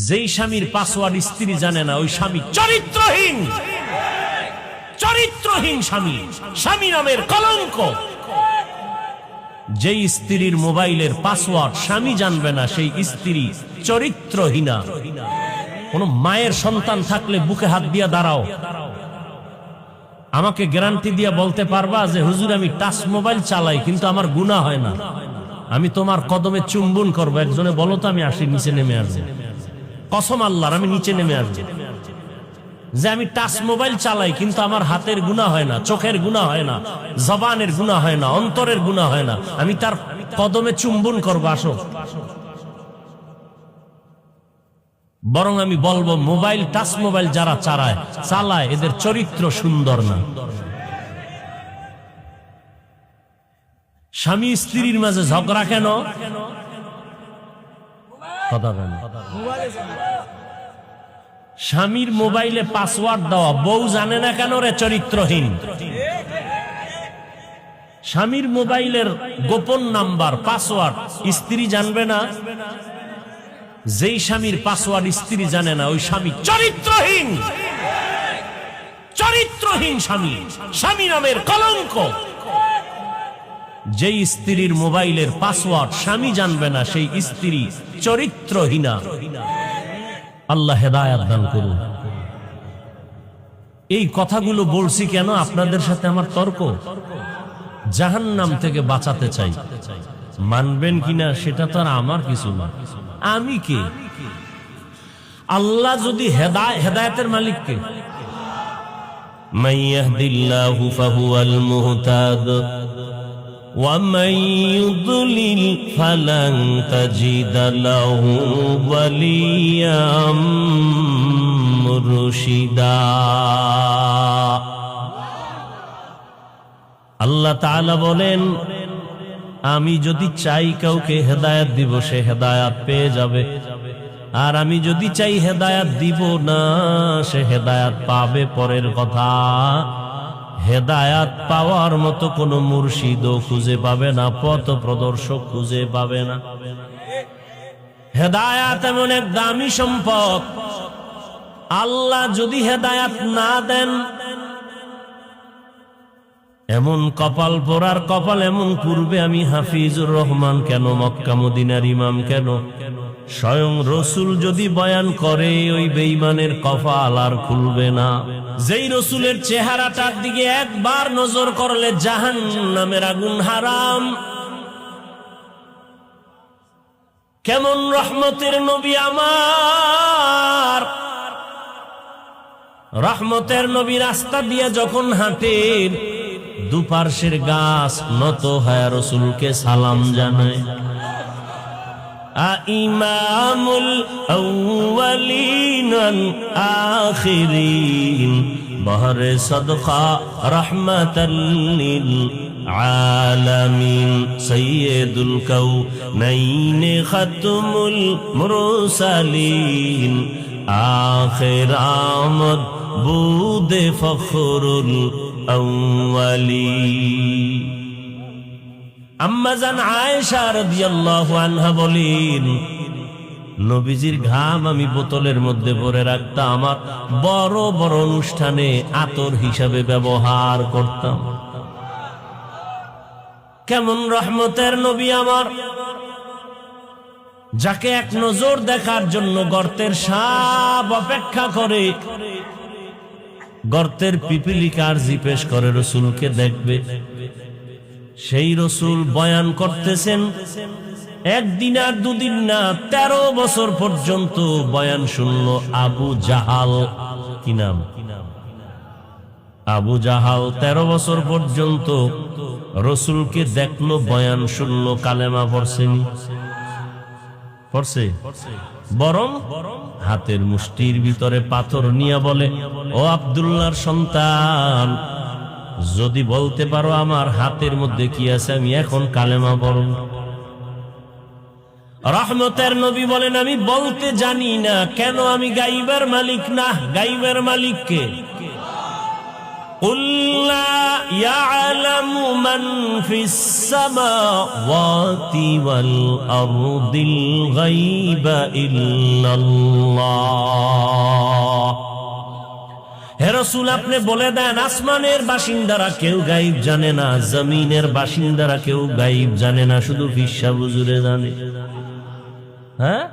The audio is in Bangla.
যেই স্বামীর পাসওয়ার্ড স্ত্রী জানে না ওই স্বামী চরিত্রহীন। চরিত্রহীন স্বামী, স্বামী নামের কলঙ্ক। যেই স্ত্রীর মোবাইলের পাসওয়ার্ড স্বামী জানবে না সেই স্ত্রী চরিত্রহীনা। কোন মায়ের সন্তান থাকলে বুকে হাত দিয়া দাঁড়াও, আমাকে গ্যারান্টি দিয়া বলতে পারবা যে হুজুর আমি টাচ মোবাইল চালাই কিন্তু আমার গুনাহ হয় না, আমি তোমার কদমে চুম্বন করবো। একজনে বলো তো আমি আসি, নিচে নেমে আসবো, কসম আল্লাহর আমি নিচে নেমে আসবো। যে আমি টাচ মোবাইল চালাই কিন্তু আমার হাতের গুনাহ হয় না, চোখের গুনাহ হয় না, জবানের গুনাহ হয় না, অন্তরের গুনাহ হয় না, আমি তার কদমে চুম্বন করবো, আসো। বরং আমি বলবো মোবাইল, টাচ মোবাইল যারা চালায় এদের চরিত্র সুন্দর না। স্বামী স্ত্রীর মাঝে ঝগড়া কেন? কথা কেন? স্বামীর মোবাইলে পাসওয়ার্ড দেওয়া, বউ জানে না কেন রে চরিত্রহীন। স্বামীর মোবাইলের গোপন নাম্বার পাসওয়ার্ড স্ত্রী জানবে না। যেই স্বামীর পাসওয়ার্ড স্ত্রী জানে না ওই স্বামী চরিত্রহীন। চরিত্রহীন স্বামী, স্বামী নামের কলঙ্ক। যেই স্ত্রীর মোবাইলের পাসওয়ার্ড স্বামী জানবে না সেই স্ত্রী চরিত্রহীনা। আল্লাহ হেদায়েত দান করুন। এই কথাগুলো বলছি কেন? আপনাদের সাথে আমার তর্ক, জাহান্নাম থেকে বাঁচাতে চাই। মানবেন কিনা সেটা তো আর আমার কিছু না। আমি কে? আল্লাহ যদি হেদায়েতের মালিক কে? মাইয়াহদিল্লাহু ফাহুয়াল মুহতাদ ওয়া মাইয়ুদলিল ফালান তাজিদা লাহু ওয়ালিয়াম মুরশিদা। আল্লাহ তাআলা বলেন আমি যদি চাই কাউকে হেদায়েত দিব সে হেদায়েত পেয়ে যাবে, আর আমি যদি চাই হেদায়েত দিব না সে হেদায়েত পাবে। পরের কথা, হেদায়েত পাওয়ার মতো কোনো মুর্শিদও খুঁজে পাবে না, পথ প্রদর্শক খুঁজে পাবে না। হেদায়েত এমন এক দামি সম্পদ, আল্লাহ যদি হেদায়েত না দেন এমন কপাল পোড়ার কপাল এমন পূর্বে আমি হাফিজুর রহমান কেন, মক্কা মদিনার ইমাম কেন, স্বয়ং রসুল যদি বয়ান করে ওই বেঈমানের কপাল আর খুলবে না। যেই রসুলের চেহারাটার দিকে একবার নজর করলে জাহান্নামের আগুন হারাম। কেমন রহমতের নবী আমার, রহমতের নবী রাস্তা দিয়ে যখন হাঁটেন দুপার্শ্বের গাছ নত হয় রসুলকে সালাম জানায়। ইমামুল আউয়ালিন ওয়াল আখিরিন বহরে সদকা রাহমাতাল লিল আলামিন সাইয়্যিদুল কাউনাইন খাতমুল মুরসালিন আখির আমদ বুদে ফখরুল আউয়ালিন। আম্মা জান আয়েশা রাদিয়াল্লাহু আনহা বলেন নবীজির ঘাম আমি বোতলের মধ্যে ভরে রাখতাম, আমার বড় বড় অনুষ্ঠানে আতর হিসাবে ব্যবহার করতাম। কেমন রহমতের নবী আমার, যাকে এক নজর দেখার জন্য গর্তের সাপ অপেক্ষা করে, গর্তের পিপিলিকার জিজ্ঞেস করে রসুলকে দেখবে। সেই রসুল বয়ান করতেছেন একদিন আর দুদিন না, 13 বছর পর্যন্ত বয়ান শুনল আবু জাহাল। কি নাম? আবু জাহাল 13 বছর পর্যন্ত রসুলকে দেখলো, বয়ান শুনলো, কালেমা পড়ছেনি? পড়ছে? বরং হাতের মুষ্টির ভিতরে পাথর নিয়ে বলে, ও আব্দুল্লাহর সন্তান, যদি বলতে পারো আমার হাতের মধ্যে কি আছে আমি এখন কালেমা পড়ব। রহমতের নবী বলেন আমি বলতে জানি না। কেন? আমি গাইবের মালিক না। গাইবের মালিক কে? قل لا يعلم من في السماوات والأرض الغيب إلا الله। হে রাসূল, আপনি বলে দেন আসমানের বাসিন্দারা কেউ গায়েব জানে না, জমিনের বাসিন্দারা কেউ গায়েব জানে না, শুধু ফিরসা হুজুরে জানে। হ্যাঁ,